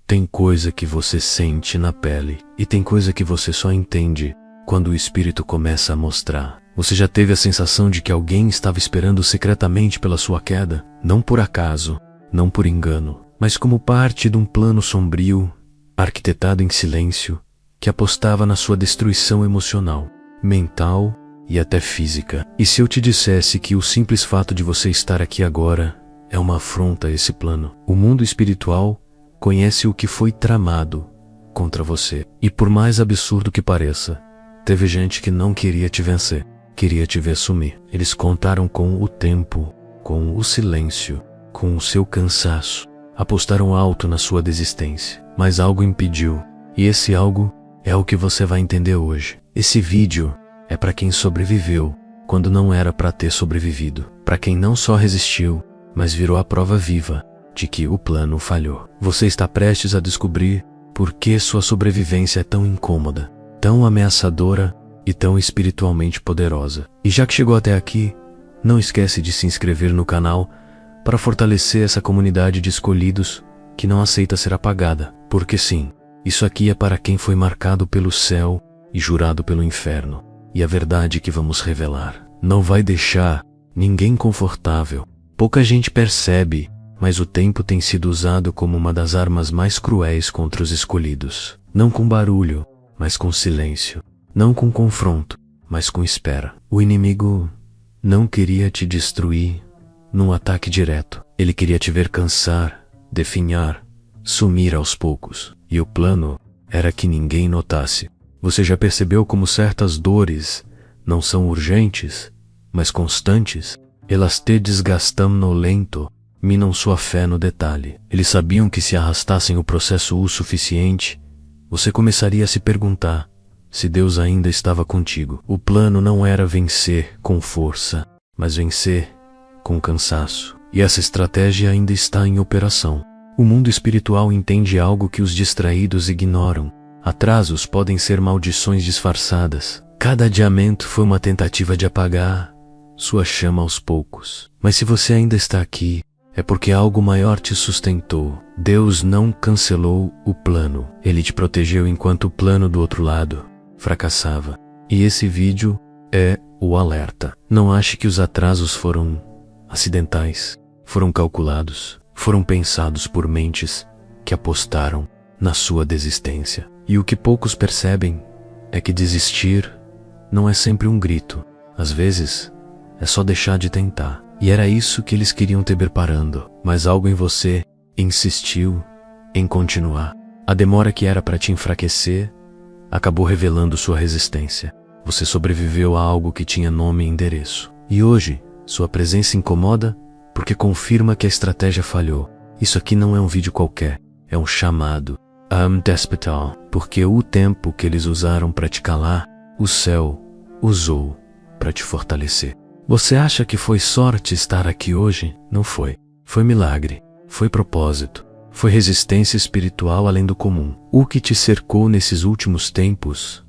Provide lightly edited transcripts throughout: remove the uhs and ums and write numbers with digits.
Tem coisa que você sente na pele e tem coisa que você só entende quando o espírito começa a mostrar. Você já teve a sensação de que alguém estava esperando secretamente pela sua queda? Não por acaso, não por engano, mas como parte de um plano sombrio, arquitetado em silêncio, que apostava na sua destruição emocional, mental e até física. E se eu te dissesse que o simples fato de você estar aqui agora é uma afronta a esse plano? O mundo espiritual conhece o que foi tramado contra você. E por mais absurdo que pareça, teve gente que não queria te vencer, queria te ver sumir. Eles contaram com o tempo, com o silêncio, com o seu cansaço. Apostaram alto na sua desistência, mas algo impediu. E esse algo é o que você vai entender hoje. Esse vídeo é para quem sobreviveu quando não era para ter sobrevivido. Para quem não só resistiu, mas virou a prova viva de que o plano falhou. Você está prestes a descobrir por que sua sobrevivência é tão incômoda, tão ameaçadora e tão espiritualmente poderosa. E já que chegou até aqui, não esquece de se inscrever no canal para fortalecer essa comunidade de escolhidos que não aceita ser apagada. Porque sim, isso aqui é para quem foi marcado pelo céu e jurado pelo inferno. E a verdade que vamos revelar não vai deixar ninguém confortável. Pouca gente percebe, mas o tempo tem sido usado como uma das armas mais cruéis contra os escolhidos. Não com barulho, mas com silêncio. Não com confronto, mas com espera. O inimigo não queria te destruir num ataque direto. Ele queria te ver cansar, definhar, sumir aos poucos. E o plano era que ninguém notasse. Você já percebeu como certas dores não são urgentes, mas constantes? Elas te desgastam no lento, minam sua fé no detalhe. Eles sabiam que se arrastassem o processo o suficiente, você começaria a se perguntar se Deus ainda estava contigo. O plano não era vencer com força, mas vencer com cansaço. E essa estratégia ainda está em operação. O mundo espiritual entende algo que os distraídos ignoram. Atrasos podem ser maldições disfarçadas. Cada adiamento foi uma tentativa de apagar sua chama aos poucos. Mas se você ainda está aqui, é porque algo maior te sustentou. Deus não cancelou o plano. Ele te protegeu enquanto o plano do outro lado fracassava. E esse vídeo é o alerta. Não ache que os atrasos foram acidentais. Foram calculados. Foram pensados por mentes que apostaram na sua desistência. E o que poucos percebem é que desistir não é sempre um grito. Às vezes, é só deixar de tentar. E era isso que eles queriam te preparando. Mas algo em você insistiu em continuar. A demora que era para te enfraquecer acabou revelando sua resistência. Você sobreviveu a algo que tinha nome e endereço. E hoje, sua presença incomoda porque confirma que a estratégia falhou. Isso aqui não é um vídeo qualquer. É um chamado. Despetal. Porque o tempo que eles usaram para te calar, o céu usou para te fortalecer. Você acha que foi sorte estar aqui hoje? Não foi. Foi milagre. Foi propósito. Foi resistência espiritual além do comum. O que te cercou nesses últimos tempos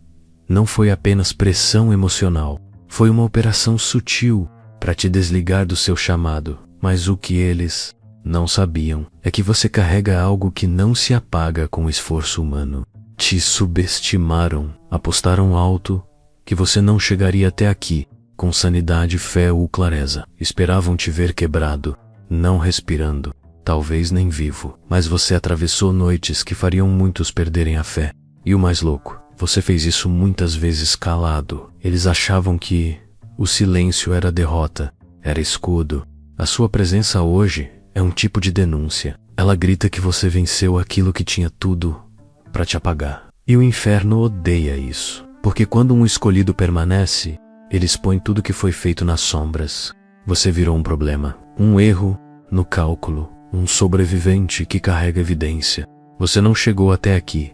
não foi apenas pressão emocional. Foi uma operação sutil para te desligar do seu chamado. Mas o que eles não sabiam é que você carrega algo que não se apaga com o esforço humano. Te subestimaram. Apostaram alto que você não chegaria até aqui com sanidade, fé ou clareza. Esperavam te ver quebrado, não respirando, talvez nem vivo. Mas você atravessou noites que fariam muitos perderem a fé. E o mais louco, você fez isso muitas vezes calado. Eles achavam que o silêncio era derrota, era escudo. A sua presença hoje é um tipo de denúncia. Ela grita que você venceu aquilo que tinha tudo para te apagar. E o inferno odeia isso. Porque quando um escolhido permanece, ele expõe tudo que foi feito nas sombras. Você virou um problema, um erro no cálculo, um sobrevivente que carrega evidência. Você não chegou até aqui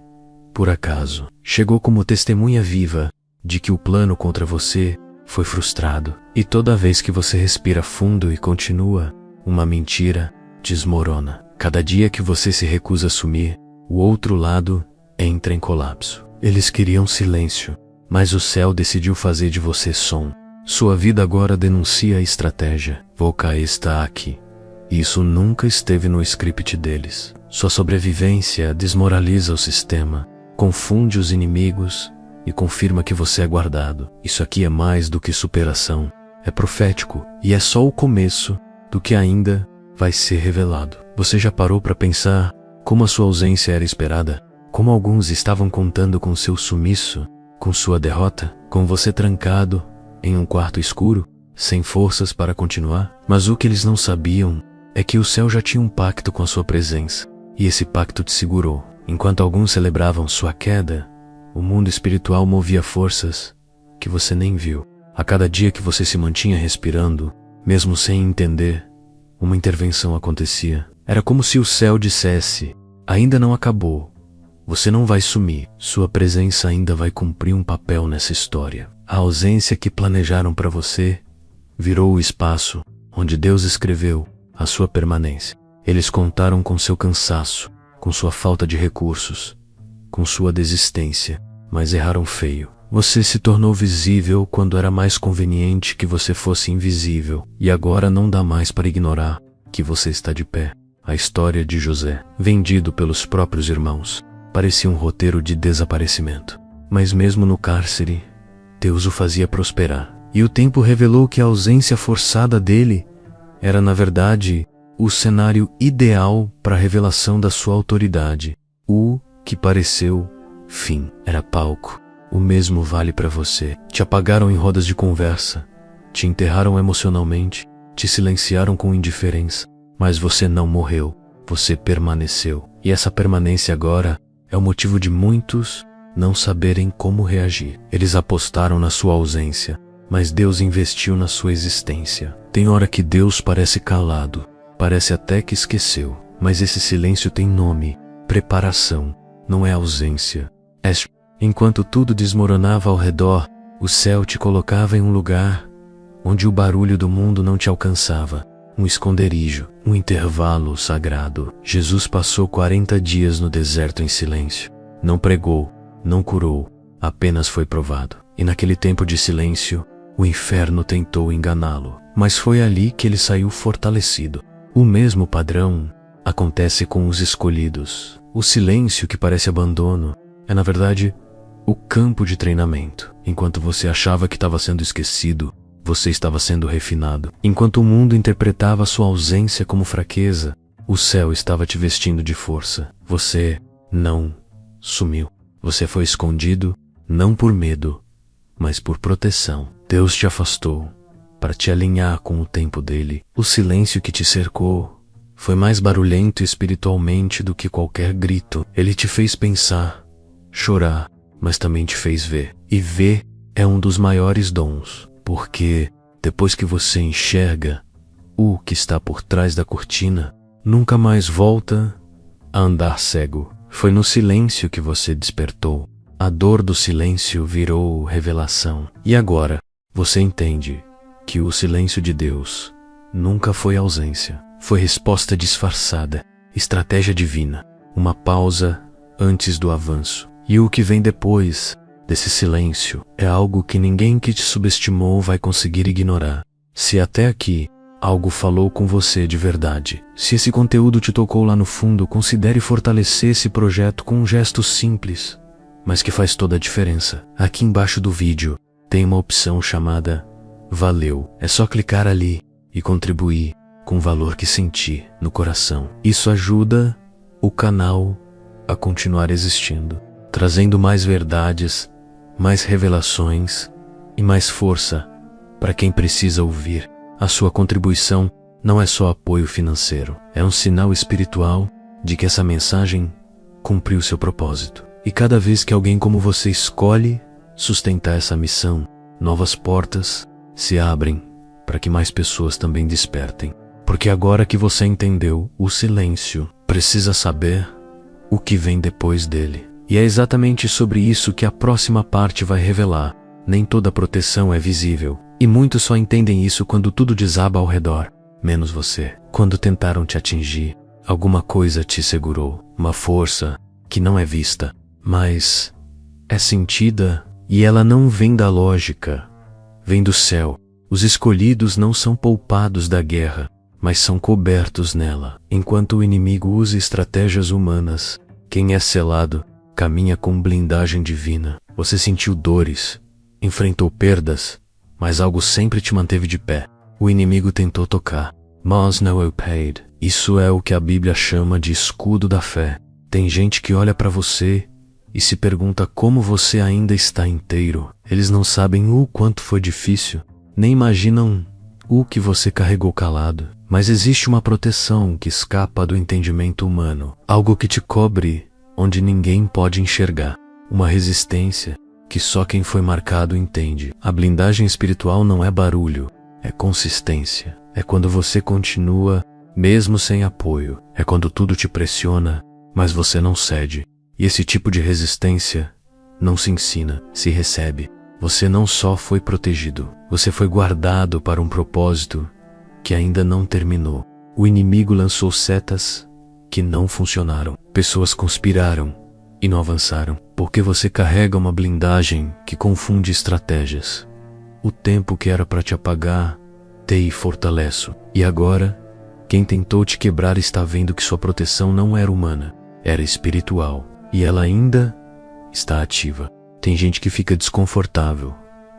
por acaso. Chegou como testemunha viva de que o plano contra você foi frustrado. E toda vez que você respira fundo e continua, uma mentira desmorona. Cada dia que você se recusa a assumir, o outro lado entra em colapso. Eles queriam silêncio, mas o céu decidiu fazer de você som. Sua vida agora denuncia a estratégia. Volcaí está aqui. Isso nunca esteve no script deles. Sua sobrevivência desmoraliza o sistema, confunde os inimigos e confirma que você é guardado. Isso aqui é mais do que superação. É profético e é só o começo do que ainda vai ser revelado. Você já parou para pensar como a sua ausência era esperada? Como alguns estavam contando com seu sumiço, com sua derrota, com você trancado em um quarto escuro, sem forças para continuar? Mas o que eles não sabiam é que o céu já tinha um pacto com a sua presença, e esse pacto te segurou. Enquanto alguns celebravam sua queda, o mundo espiritual movia forças que você nem viu. A cada dia que você se mantinha respirando, mesmo sem entender, uma intervenção acontecia. Era como se o céu dissesse: ainda não acabou. Você não vai sumir. Sua presença ainda vai cumprir um papel nessa história. A ausência que planejaram para você virou o espaço onde Deus escreveu a sua permanência. Eles contaram com seu cansaço, com sua falta de recursos, com sua desistência, mas erraram feio. Você se tornou visível quando era mais conveniente que você fosse invisível, e agora não dá mais para ignorar que você está de pé. A história de José, vendido pelos próprios irmãos, parecia um roteiro de desaparecimento. Mas mesmo no cárcere, Deus o fazia prosperar. E o tempo revelou que a ausência forçada dele era, na verdade, o cenário ideal para a revelação da sua autoridade. O que pareceu fim era palco. O mesmo vale para você. Te apagaram em rodas de conversa, te enterraram emocionalmente, te silenciaram com indiferença, mas você não morreu, você permaneceu. E essa permanência agora é o motivo de muitos não saberem como reagir. Eles apostaram na sua ausência, mas Deus investiu na sua existência. Tem hora que Deus parece calado, parece até que esqueceu, mas esse silêncio tem nome: preparação. Não é ausência, é. Enquanto tudo desmoronava ao redor, o céu te colocava em um lugar onde o barulho do mundo não te alcançava. Um esconderijo, um intervalo sagrado. Jesus passou 40 dias no deserto em silêncio. Não pregou, não curou, apenas foi provado. E naquele tempo de silêncio, o inferno tentou enganá-lo, mas foi ali que ele saiu fortalecido. O mesmo padrão acontece com os escolhidos. O silêncio que parece abandono é, na verdade, o campo de treinamento. Enquanto você achava que estava sendo esquecido, você estava sendo refinado. Enquanto o mundo interpretava sua ausência como fraqueza, o céu estava te vestindo de força. Você não sumiu. Você foi escondido, não por medo, mas por proteção. Deus te afastou para te alinhar com o tempo dele. O silêncio que te cercou foi mais barulhento espiritualmente do que qualquer grito. Ele te fez pensar, chorar, mas também te fez ver. E ver é um dos maiores dons, porque depois que você enxerga o que está por trás da cortina, nunca mais volta a andar cego. Foi no silêncio que você despertou. A dor do silêncio virou revelação. E agora você entende que o silêncio de Deus nunca foi ausência. Foi resposta disfarçada, estratégia divina, uma pausa antes do avanço. E o que vem depois desse silêncio é algo que ninguém que te subestimou vai conseguir ignorar. Se até aqui algo falou com você de verdade, se esse conteúdo te tocou lá no fundo, considere fortalecer esse projeto com um gesto simples, mas que faz toda a diferença. Aqui embaixo do vídeo tem uma opção chamada Valeu. É só clicar ali e contribuir com o valor que sentir no coração. Isso ajuda o canal a continuar existindo, trazendo mais verdades, mais revelações e mais força para quem precisa ouvir. A sua contribuição não é só apoio financeiro, é um sinal espiritual de que essa mensagem cumpriu seu propósito. E cada vez que alguém como você escolhe sustentar essa missão, novas portas se abrem para que mais pessoas também despertem. Porque agora que você entendeu o silêncio, precisa saber o que vem depois dele. E é exatamente sobre isso que a próxima parte vai revelar. Nem toda proteção é visível, e muitos só entendem isso quando tudo desaba ao redor, menos você. Quando tentaram te atingir, alguma coisa te segurou, uma força que não é vista, mas é sentida, e ela não vem da lógica, vem do céu. Os escolhidos não são poupados da guerra, mas são cobertos nela. Enquanto o inimigo usa estratégias humanas, quem é selado caminha com blindagem divina. Você sentiu dores, enfrentou perdas, mas algo sempre te manteve de pé. O inimigo tentou tocar, mas não o paid. Isso é o que a Bíblia chama de escudo da fé. Tem gente que olha para você e se pergunta como você ainda está inteiro. Eles não sabem o quanto foi difícil, nem imaginam o que você carregou calado. Mas existe uma proteção que escapa do entendimento humano, algo que te cobre onde ninguém pode enxergar, uma resistência que só quem foi marcado entende. A blindagem espiritual não é barulho, é consistência. É quando você continua mesmo sem apoio. É quando tudo te pressiona, mas você não cede. E esse tipo de resistência não se ensina, se recebe. Você não só foi protegido, você foi guardado para um propósito que ainda não terminou. O inimigo lançou setas que não funcionaram. Pessoas conspiraram e não avançaram, porque você carrega uma blindagem que confunde estratégias. O tempo que era para te apagar, te fortaleço. E agora, quem tentou te quebrar está vendo que sua proteção não era humana, era espiritual. E ela ainda está ativa. Tem gente que fica desconfortável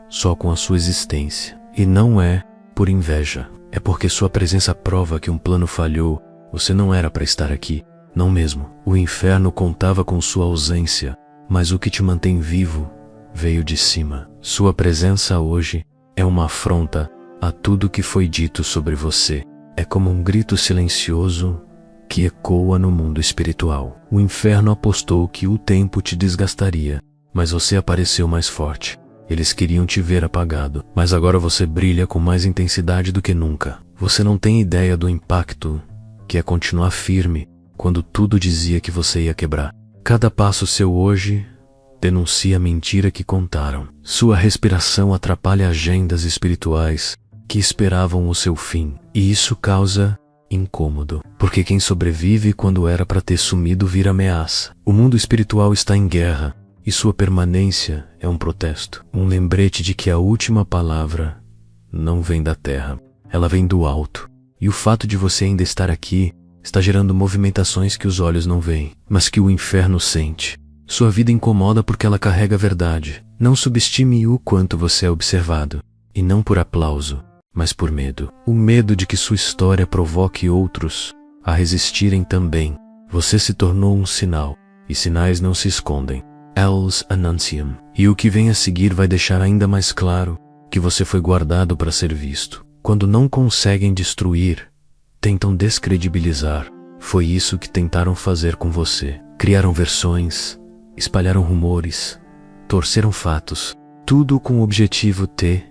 só com a sua existência. E não é por inveja. É porque sua presença prova que um plano falhou. Você não era para estar aqui. Não mesmo. O inferno contava com sua ausência. Mas o que te mantém vivo veio de cima. Sua presença hoje é uma afronta a tudo que foi dito sobre você. É como um grito silencioso que ecoa no mundo espiritual. O inferno apostou que o tempo te desgastaria, mas você apareceu mais forte. Eles queriam te ver apagado, mas agora você brilha com mais intensidade do que nunca. Você não tem ideia do impacto que é continuar firme quando tudo dizia que você ia quebrar. Cada passo seu hoje denuncia a mentira que contaram. Sua respiração atrapalha agendas espirituais que esperavam o seu fim, e isso causa incômodo, porque quem sobrevive quando era para ter sumido vira ameaça. O mundo espiritual está em guerra, e sua permanência é um protesto, um lembrete de que a última palavra não vem da terra, ela vem do alto. E o fato de você ainda estar aqui está gerando movimentações que os olhos não veem, mas que o inferno sente. Sua vida incomoda porque ela carrega a verdade. Não subestime o quanto você é observado, e não por aplauso, mas por medo. O medo de que sua história provoque outros a resistirem também. Você se tornou um sinal, e sinais não se escondem. Els annunciam. E o que vem a seguir vai deixar ainda mais claro que você foi guardado para ser visto. Quando não conseguem destruir, tentam descredibilizar. Foi isso que tentaram fazer com você. Criaram versões, espalharam rumores, torceram fatos, tudo com o objetivo de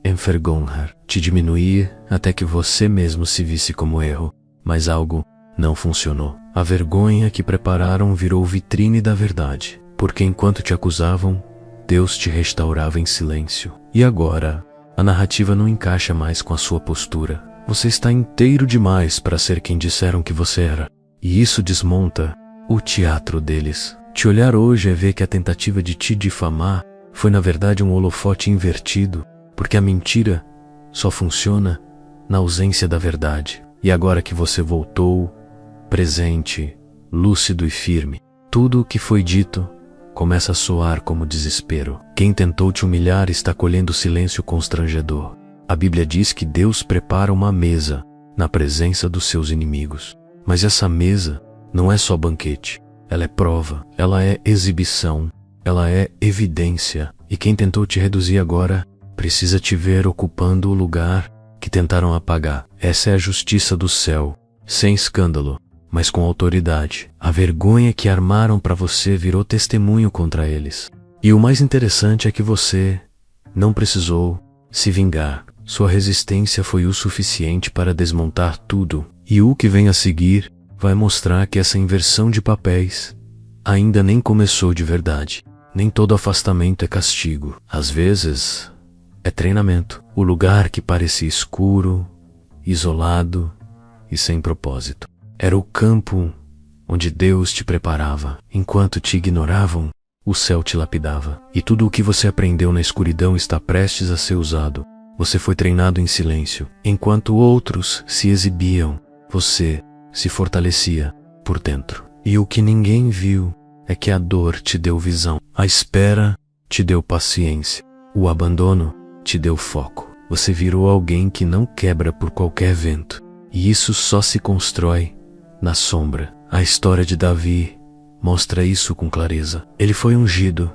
envergonhar, te diminuir até que você mesmo se visse como erro. Mas algo não funcionou. A vergonha que prepararam virou vitrine da verdade, porque enquanto te acusavam, Deus te restaurava em silêncio. E agora, a narrativa não encaixa mais com a sua postura. Você está inteiro demais para ser quem disseram que você era. E isso desmonta o teatro deles. Te olhar hoje é ver que a tentativa de te difamar foi na verdade um holofote invertido, porque a mentira só funciona na ausência da verdade. E agora que você voltou, presente, lúcido e firme, tudo o que foi dito começa a soar como desespero. Quem tentou te humilhar está colhendo silêncio constrangedor. A Bíblia diz que Deus prepara uma mesa na presença dos seus inimigos. Mas essa mesa não é só banquete. Ela é prova, ela é exibição, ela é evidência. E quem tentou te reduzir agora precisa te ver ocupando o lugar que tentaram apagar. Essa é a justiça do céu, sem escândalo, mas com autoridade. A vergonha que armaram para você virou testemunho contra eles. E o mais interessante é que você não precisou se vingar. Sua resistência foi o suficiente para desmontar tudo. E o que vem a seguir vai mostrar que essa inversão de papéis ainda nem começou de verdade. Nem todo afastamento é castigo. Às vezes, é treinamento. O lugar que parecia escuro, isolado e sem propósito era o campo onde Deus te preparava. Enquanto te ignoravam, o céu te lapidava. E tudo o que você aprendeu na escuridão está prestes a ser usado Você foi treinado em silêncio. Enquanto outros se exibiam, você se fortalecia por dentro. E o que ninguém viu é que a dor te deu visão. A espera te deu paciência. O abandono te deu foco. Você virou alguém que não quebra por qualquer vento. E isso só se constrói na sombra. A história de Davi mostra isso com clareza. Ele foi ungido,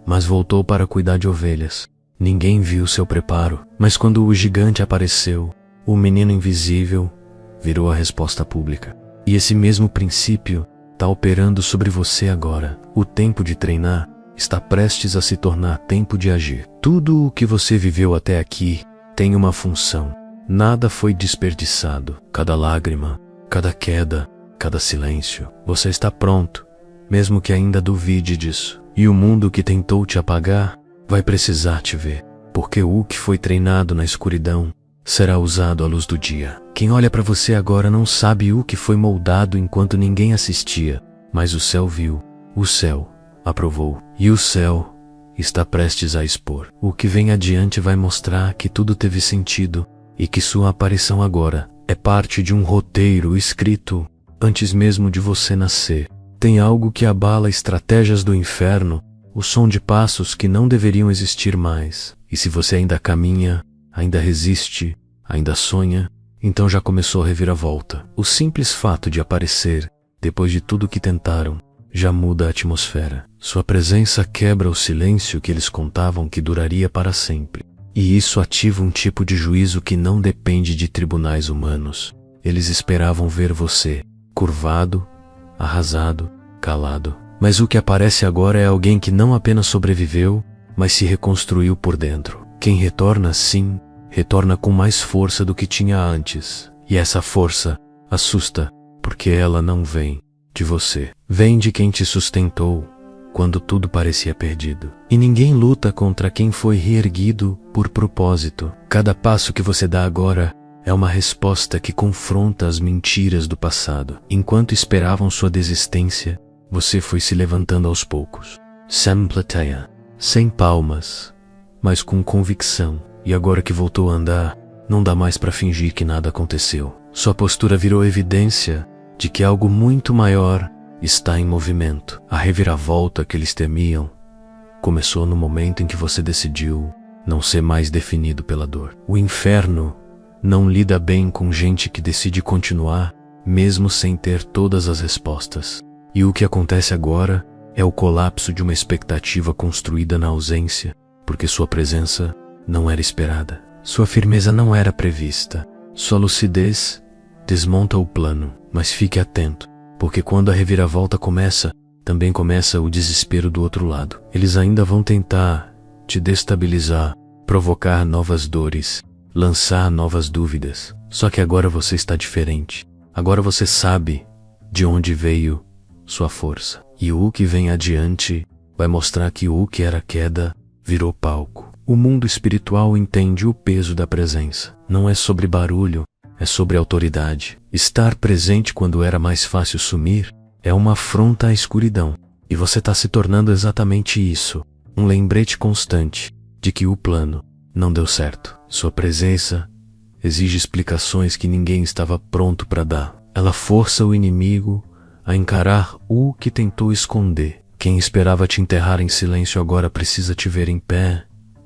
mas voltou para cuidar de ovelhas. Ninguém viu seu preparo, mas quando o gigante apareceu, o menino invisível virou a resposta pública. E esse mesmo princípio está operando sobre você agora. O tempo de treinar está prestes a se tornar tempo de agir. Tudo o que você viveu até aqui tem uma função. Nada foi desperdiçado. Cada lágrima, cada queda, cada silêncio. Você está pronto, mesmo que ainda duvide disso. E o mundo que tentou te apagar vai precisar te ver, porque o que foi treinado na escuridão será usado à luz do dia. Quem olha para você agora não sabe o que foi moldado enquanto ninguém assistia, mas o céu viu, o céu aprovou, e o céu está prestes a expor. O que vem adiante vai mostrar que tudo teve sentido e que sua aparição agora é parte de um roteiro escrito antes mesmo de você nascer. Tem algo que abala estratégias do inferno, o som de passos que não deveriam existir mais. E se você ainda caminha, ainda resiste, ainda sonha, então já começou a reviravolta. O simples fato de aparecer, depois de tudo que tentaram, já muda a atmosfera. Sua presença quebra o silêncio que eles contavam que duraria para sempre. E isso ativa um tipo de juízo que não depende de tribunais humanos. Eles esperavam ver você, curvado, arrasado, calado. Mas o que aparece agora é alguém que não apenas sobreviveu, mas se reconstruiu por dentro. Quem retorna, sim, retorna com mais força do que tinha antes. E essa força assusta, porque ela não vem de você. Vem de quem te sustentou quando tudo parecia perdido. E ninguém luta contra quem foi reerguido por propósito. Cada passo que você dá agora é uma resposta que confronta as mentiras do passado. Enquanto esperavam sua desistência, você foi se levantando aos poucos. Sem plateia, sem palmas, mas com convicção. E agora que voltou a andar, não dá mais para fingir que nada aconteceu. Sua postura virou evidência de que algo muito maior está em movimento. A reviravolta que eles temiam começou no momento em que você decidiu não ser mais definido pela dor. O inferno não lida bem com gente que decide continuar, mesmo sem ter todas as respostas. E o que acontece agora é o colapso de uma expectativa construída na ausência, porque sua presença não era esperada. Sua firmeza não era prevista. Sua lucidez desmonta o plano. Mas fique atento, porque quando a reviravolta começa, também começa o desespero do outro lado. Eles ainda vão tentar te destabilizar, provocar novas dores, lançar novas dúvidas. Só que agora você está diferente. Agora você sabe de onde veio sua força. E o que vem adiante vai mostrar que o que era queda virou palco. O mundo espiritual entende o peso da presença. Não é sobre barulho, é sobre autoridade. Estar presente quando era mais fácil sumir é uma afronta à escuridão. E você está se tornando exatamente isso. Um lembrete constante de que o plano não deu certo. Sua presença exige explicações que ninguém estava pronto para dar. Ela força o inimigo a encarar o que tentou esconder. Quem esperava te enterrar em silêncio agora precisa te ver em pé,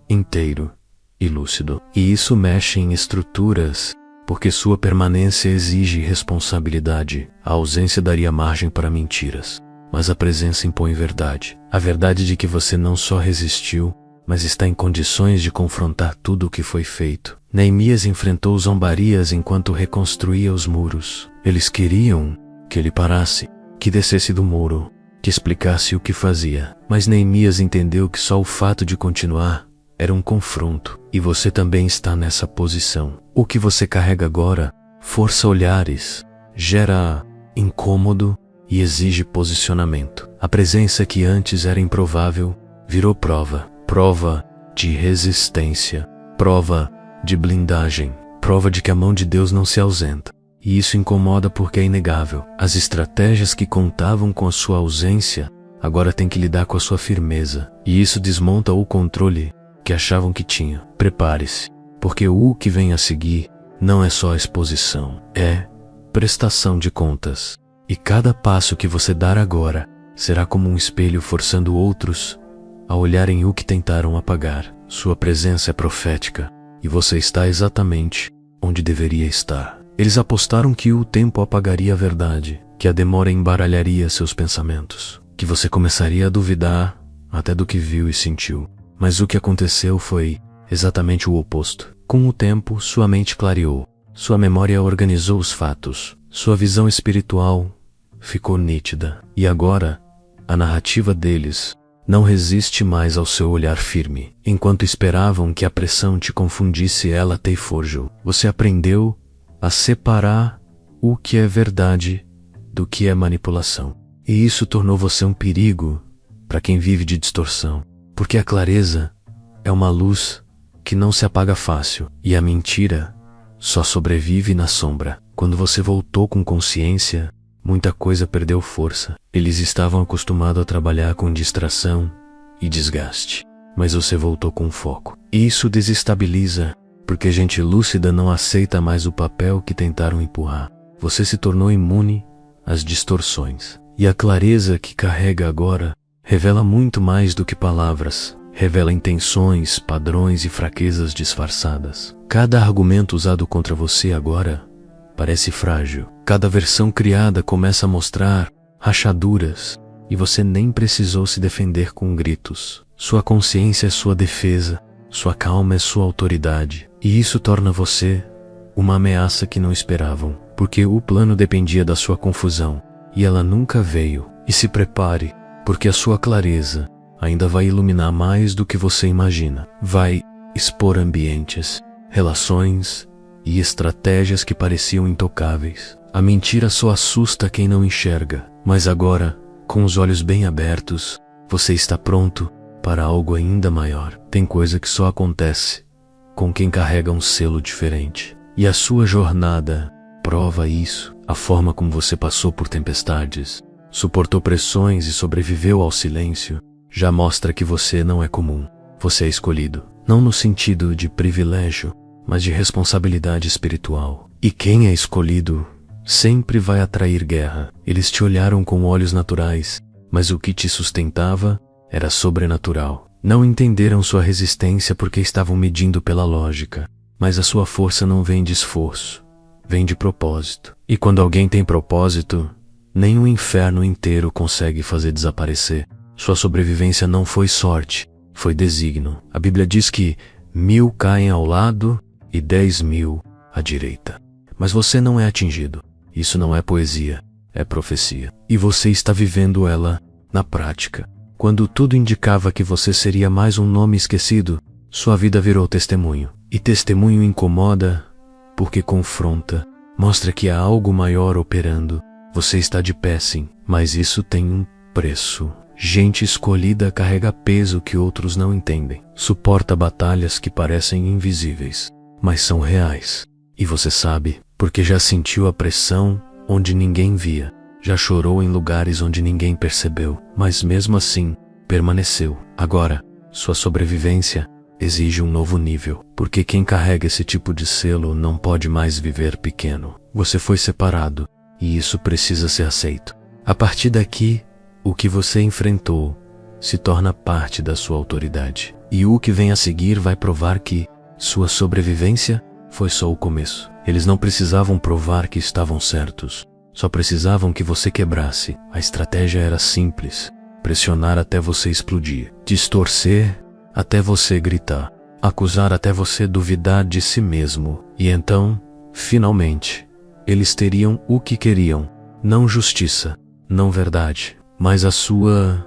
inteiro e lúcido. E isso mexe em estruturas, porque sua permanência exige responsabilidade. A ausência daria margem para mentiras, mas a presença impõe verdade. A verdade de que você não só resistiu, mas está em condições de confrontar tudo o que foi feito. Neemias enfrentou zombarias enquanto reconstruía os muros. Eles queriam que ele parasse, que descesse do muro, que explicasse o que fazia. Mas Neemias entendeu que só o fato de continuar era um confronto. E você também está nessa posição. O que você carrega agora força olhares, gera incômodo e exige posicionamento. A presença que antes era improvável virou prova. Prova de resistência, prova de blindagem, prova de que a mão de Deus não se ausenta. E isso incomoda porque é inegável. As estratégias que contavam com a sua ausência agora têm que lidar com a sua firmeza. E isso desmonta o controle que achavam que tinham. Prepare-se, porque o que vem a seguir não é só exposição, é prestação de contas. E cada passo que você dar agora será como um espelho forçando outros a olharem o que tentaram apagar. Sua presença é profética e você está exatamente onde deveria estar. Eles apostaram que o tempo apagaria a verdade, que a demora embaralharia seus pensamentos, que você começaria a duvidar até do que viu e sentiu. Mas o que aconteceu foi exatamente o oposto. Com o tempo, sua mente clareou, sua memória organizou os fatos, sua visão espiritual ficou nítida. E agora, a narrativa deles não resiste mais ao seu olhar firme. Enquanto esperavam que a pressão te confundisse, ela te forjou. Você aprendeu a separar o que é verdade do que é manipulação. E isso tornou você um perigo para quem vive de distorção. Porque a clareza é uma luz que não se apaga fácil, e a mentira só sobrevive na sombra. Quando você voltou com consciência, muita coisa perdeu força. Eles estavam acostumados a trabalhar com distração e desgaste, mas você voltou com foco. E isso desestabiliza, porque gente lúcida não aceita mais o papel que tentaram empurrar. Você se tornou imune às distorções. E a clareza que carrega agora revela muito mais do que palavras. Revela intenções, padrões e fraquezas disfarçadas. Cada argumento usado contra você agora parece frágil. Cada versão criada começa a mostrar rachaduras, e você nem precisou se defender com gritos. Sua consciência é sua defesa, sua calma é sua autoridade. E isso torna você uma ameaça que não esperavam, porque o plano dependia da sua confusão, e ela nunca veio. E se prepare, porque a sua clareza ainda vai iluminar mais do que você imagina. Vai expor ambientes, relações e estratégias que pareciam intocáveis. A mentira só assusta quem não enxerga, mas agora, com os olhos bem abertos, você está pronto para algo ainda maior. Tem coisa que só acontece com quem carrega um selo diferente. E a sua jornada prova isso. A forma como você passou por tempestades, suportou pressões e sobreviveu ao silêncio, já mostra que você não é comum. Você é escolhido, não no sentido de privilégio, mas de responsabilidade espiritual. E quem é escolhido sempre vai atrair guerra. Eles te olharam com olhos naturais, mas o que te sustentava era sobrenatural. Não entenderam sua resistência porque estavam medindo pela lógica, mas a sua força não vem de esforço, vem de propósito. E quando alguém tem propósito, nem o inferno inteiro consegue fazer desaparecer. Sua sobrevivência não foi sorte, foi desígnio. A Bíblia diz que 1000 caem ao lado e 10.000 à direita. Mas você não é atingido. Isso não é poesia, é profecia. E você está vivendo ela na prática. Quando tudo indicava que você seria mais um nome esquecido, sua vida virou testemunho. E testemunho incomoda porque confronta, mostra que há algo maior operando. Você está de pé sim, mas isso tem um preço. Gente escolhida carrega peso que outros não entendem. Suporta batalhas que parecem invisíveis, mas são reais. E você sabe, porque já sentiu a pressão onde ninguém via. Já chorou em lugares onde ninguém percebeu, mas mesmo assim, permaneceu. Agora, sua sobrevivência exige um novo nível, porque quem carrega esse tipo de selo não pode mais viver pequeno. Você foi separado, e isso precisa ser aceito. A partir daqui, o que você enfrentou se torna parte da sua autoridade. E o que vem a seguir vai provar que sua sobrevivência foi só o começo. Eles não precisavam provar que estavam certos, só precisavam que você quebrasse. A estratégia era simples: pressionar até você explodir, distorcer até você gritar, acusar até você duvidar de si mesmo. E então, finalmente, eles teriam o que queriam: não justiça, não verdade, mas a sua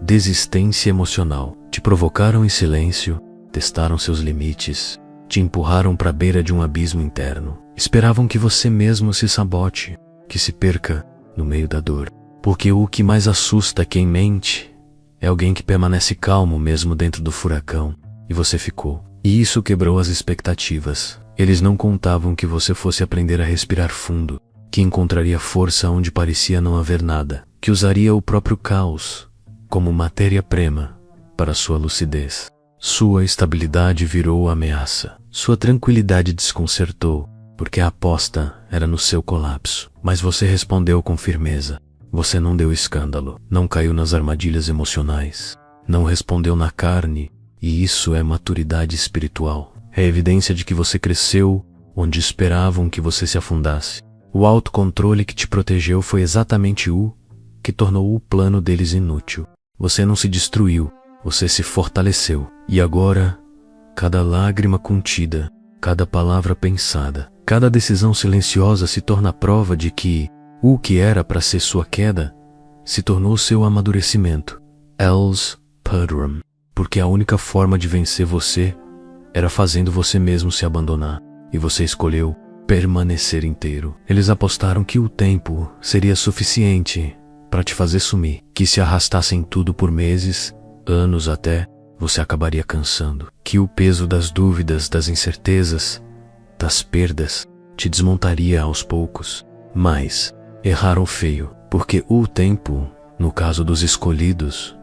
desistência emocional. Te provocaram em silêncio, testaram seus limites, te empurraram para a beira de um abismo interno. Esperavam que você mesmo se sabote, que se perca no meio da dor. Porque o que mais assusta quem mente é alguém que permanece calmo mesmo dentro do furacão. E você ficou. E isso quebrou as expectativas. Eles não contavam que você fosse aprender a respirar fundo, que encontraria força onde parecia não haver nada, que usaria o próprio caos como matéria-prima para sua lucidez. Sua estabilidade virou ameaça. Sua tranquilidade desconcertou, porque a aposta era no seu colapso. Mas você respondeu com firmeza. Você não deu escândalo, não caiu nas armadilhas emocionais, não respondeu na carne, e isso é maturidade espiritual. É evidência de que você cresceu onde esperavam que você se afundasse. O autocontrole que te protegeu foi exatamente o que tornou o plano deles inútil. Você não se destruiu, você se fortaleceu. E agora, cada lágrima contida, cada palavra pensada, cada decisão silenciosa se torna a prova de que o que era para ser sua queda se tornou seu amadurecimento. Els Pudrum. Porque a única forma de vencer você era fazendo você mesmo se abandonar. E você escolheu permanecer inteiro. Eles apostaram que o tempo seria suficiente para te fazer sumir, que se arrastassem tudo por meses, anos até, você acabaria cansando, que o peso das dúvidas, das incertezas, das perdas, te desmontaria aos poucos. Mas erraram feio, porque o tempo, no caso dos escolhidos,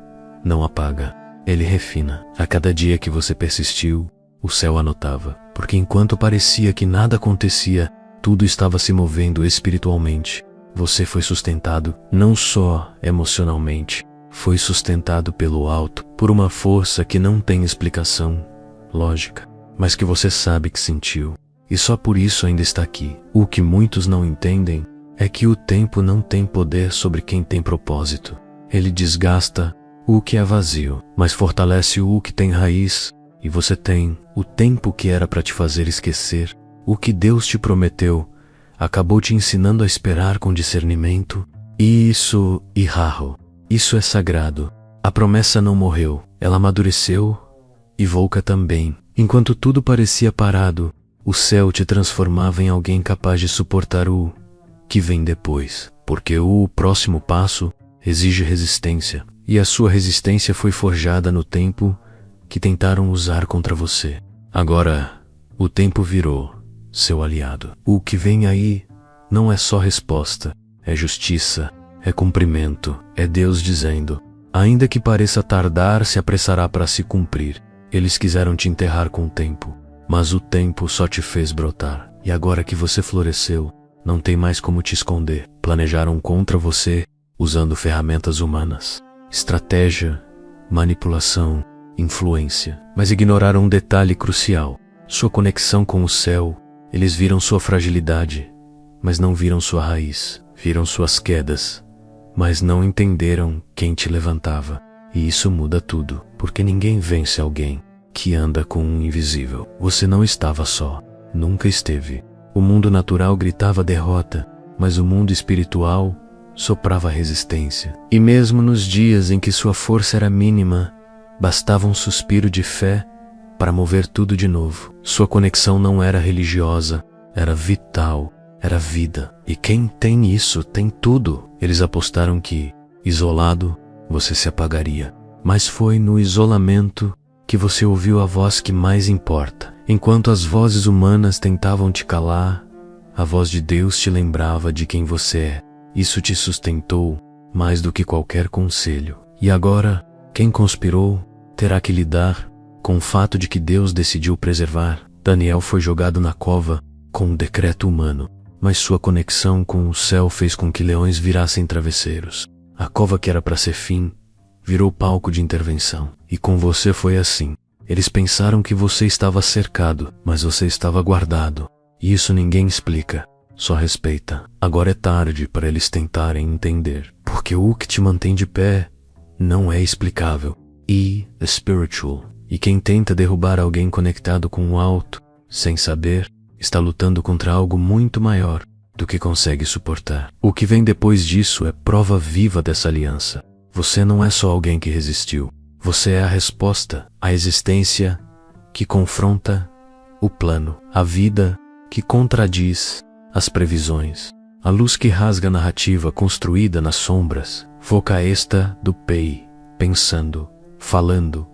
não apaga, ele refina. A cada dia que você persistiu, o céu anotava, porque enquanto parecia que nada acontecia, tudo estava se movendo espiritualmente. Você foi sustentado não só emocionalmente, foi sustentado pelo alto, por uma força que não tem explicação lógica, mas que você sabe que sentiu, e só por isso ainda está aqui. O que muitos não entendem é que o tempo não tem poder sobre quem tem propósito. Ele desgasta o que é vazio, mas fortalece o que tem raiz. E você tem o tempo que era para te fazer esquecer o que Deus te prometeu, acabou te ensinando a esperar com discernimento. E isso é sagrado. A promessa não morreu, ela amadureceu e Volca também. Enquanto tudo parecia parado, o céu te transformava em alguém capaz de suportar o que vem depois, porque o próximo passo exige resistência, e a sua resistência foi forjada no tempo que tentaram usar contra você. Agora, o tempo virou seu aliado. O que vem aí não é só resposta, é justiça, é cumprimento, é Deus dizendo: ainda que pareça tardar, se apressará para se cumprir. Eles quiseram te enterrar com o tempo, mas o tempo só te fez brotar. E agora que você floresceu, não tem mais como te esconder. Planejaram contra você usando ferramentas humanas, estratégia, manipulação, influência, mas ignoraram um detalhe crucial: sua conexão com o céu. Eles viram sua fragilidade, mas não viram sua raiz. Viram suas quedas, mas não entenderam quem te levantava. E isso muda tudo, porque ninguém vence alguém que anda com um invisível. Você não estava só, nunca esteve. O mundo natural gritava derrota, mas o mundo espiritual soprava resistência. E mesmo nos dias em que sua força era mínima, bastava um suspiro de fé para mover tudo de novo. Sua conexão não era religiosa, era vital, era vida. E quem tem isso tem tudo. Eles apostaram que, isolado, você se apagaria. Mas foi no isolamento que você ouviu a voz que mais importa. Enquanto as vozes humanas tentavam te calar, a voz de Deus te lembrava de quem você é. Isso te sustentou mais do que qualquer conselho. E agora, quem conspirou terá que lidar com o fato de que Deus decidiu preservar. Daniel foi jogado na cova com um decreto humano, mas sua conexão com o céu fez com que leões virassem travesseiros. A cova que era para ser fim virou palco de intervenção. E com você foi assim. Eles pensaram que você estava cercado, mas você estava guardado. E isso ninguém explica, só respeita. Agora é tarde para eles tentarem entender, porque o que te mantém de pé não é explicável e spiritual. E quem tenta derrubar alguém conectado com o alto, sem saber, está lutando contra algo muito maior do que consegue suportar. O que vem depois disso é prova viva dessa aliança. Você não é só alguém que resistiu. Você é a resposta, a existência que confronta o plano, a vida que contradiz as previsões, a luz que rasga a narrativa construída nas sombras. Voca esta do Pei, pensando, falando,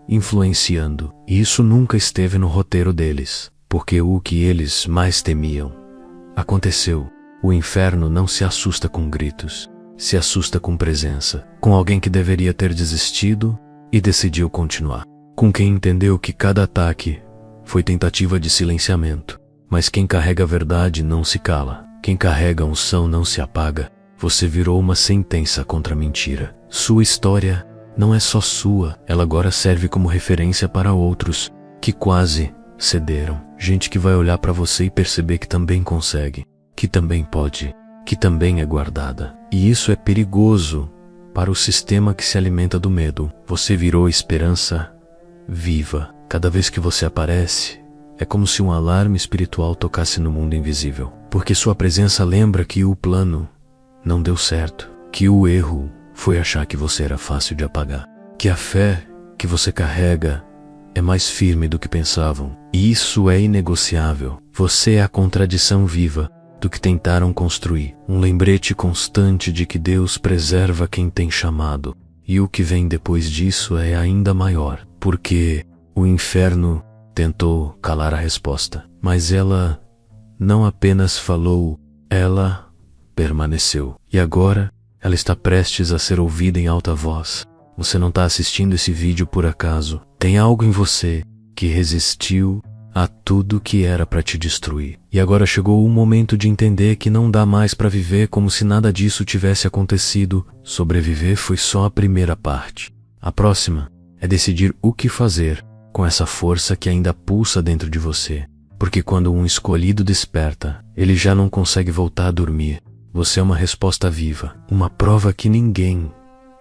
influenciando. E isso nunca esteve no roteiro deles, porque o que eles mais temiam aconteceu. O inferno não se assusta com gritos, se assusta com presença, com alguém que deveria ter desistido e decidiu continuar, com quem entendeu que cada ataque foi tentativa de silenciamento. Mas quem carrega a verdade não se cala. Quem carrega a unção não se apaga. Você virou uma sentença contra a mentira. Sua história não é só sua, ela agora serve como referência para outros que quase cederam. Gente que vai olhar para você e perceber que também consegue, que também pode, que também é guardada. E isso é perigoso para o sistema que se alimenta do medo. Você virou esperança viva. Cada vez que você aparece, é como se um alarme espiritual tocasse no mundo invisível. Porque sua presença lembra que o plano não deu certo, que o erro foi achar que você era fácil de apagar, que a fé que você carrega é mais firme do que pensavam. E isso é inegociável. Você é a contradição viva do que tentaram construir. Um lembrete constante de que Deus preserva quem tem chamado. E o que vem depois disso é ainda maior, porque o inferno tentou calar a resposta, mas ela não apenas falou, ela permaneceu. E agora ela está prestes a ser ouvida em alta voz. Você não está assistindo esse vídeo por acaso. Tem algo em você que resistiu a tudo que era para te destruir. E agora chegou o momento de entender que não dá mais para viver como se nada disso tivesse acontecido. Sobreviver foi só a primeira parte. A próxima é decidir o que fazer com essa força que ainda pulsa dentro de você. Porque quando um escolhido desperta, ele já não consegue voltar a dormir. Você é uma resposta viva, uma prova que ninguém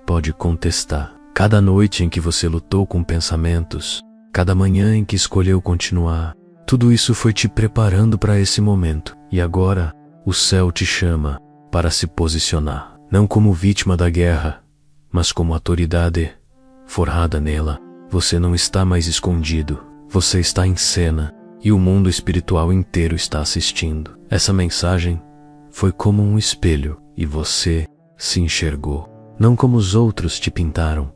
pode contestar. Cada noite em que você lutou com pensamentos, cada manhã em que escolheu continuar, tudo isso foi te preparando para esse momento. E agora, o céu te chama para se posicionar, não como vítima da guerra, mas como autoridade forrada nela. Você não está mais escondido, você está em cena, e o mundo espiritual inteiro está assistindo. Essa mensagem foi como um espelho, e você se enxergou, não como os outros te pintaram,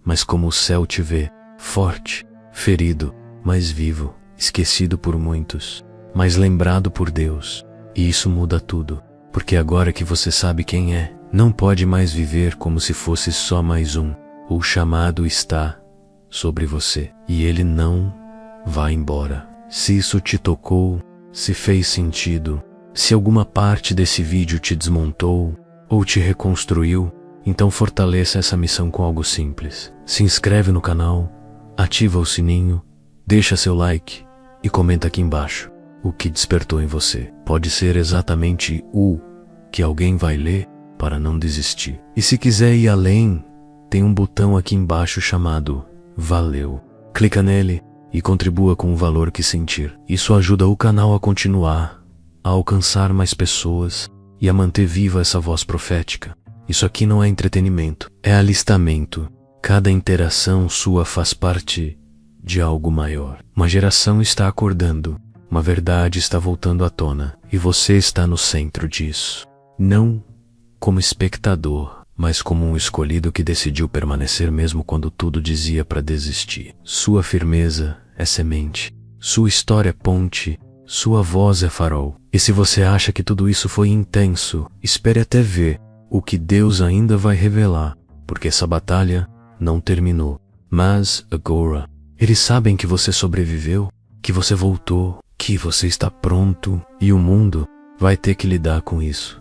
mas como o céu te vê, forte, ferido, mas vivo, esquecido por muitos, mas lembrado por Deus. E isso muda tudo, porque agora que você sabe quem é, não pode mais viver como se fosse só mais um. O chamado está sobre você, e ele não vai embora. Se isso te tocou, se fez sentido, se alguma parte desse vídeo te desmontou ou te reconstruiu, então fortaleça essa missão com algo simples. Se inscreve no canal, ativa o sininho, deixa seu like e comenta aqui embaixo o que despertou em você. Pode ser exatamente o que alguém vai ler para não desistir. E se quiser ir além, tem um botão aqui embaixo chamado Valeu. Clica nele e contribua com o valor que sentir. Isso ajuda o canal a continuar, a alcançar mais pessoas e a manter viva essa voz profética. Isso aqui não é entretenimento, é alistamento. Cada interação sua faz parte de algo maior. Uma geração está acordando, uma verdade está voltando à tona, e você está no centro disso. Não como espectador, mas como um escolhido que decidiu permanecer mesmo quando tudo dizia para desistir. Sua firmeza é semente, sua história é ponte, sua voz é farol. E se você acha que tudo isso foi intenso, espere até ver o que Deus ainda vai revelar, porque essa batalha não terminou. Mas agora, eles sabem que você sobreviveu, que você voltou, que você está pronto, e o mundo vai ter que lidar com isso.